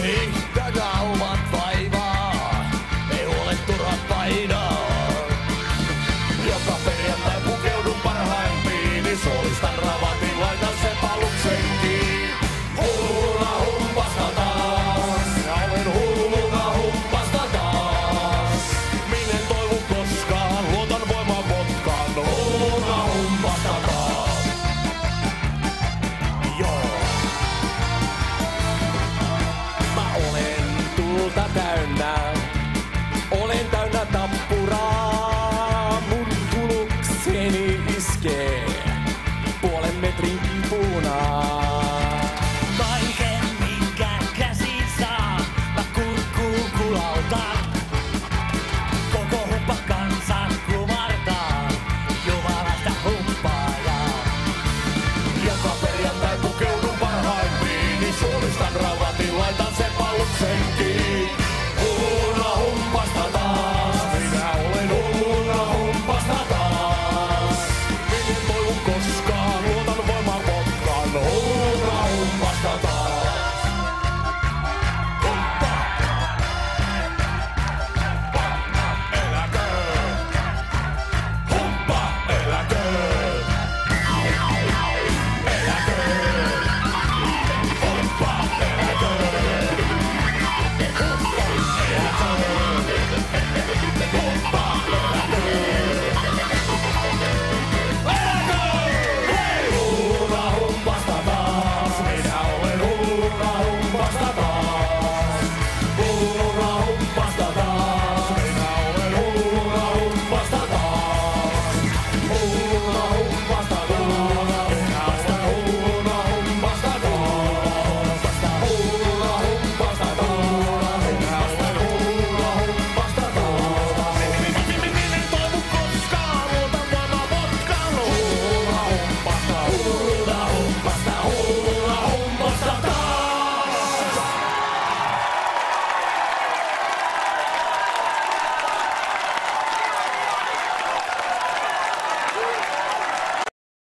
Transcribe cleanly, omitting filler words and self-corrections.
Ehkä kaupat vaivaa, ei huole turha painaa. Joka perjantai pukeudun parhaimpiin, niin suolistan ravatin, laitan sepaluksenkin. Hulluna humpasta taas, ja olen hulluna humpasta taas. Minä en toivu koskaan, luotan voimaan vodkaan, hulluna humpasta taas. Joo. Mä olen tulta täynnä.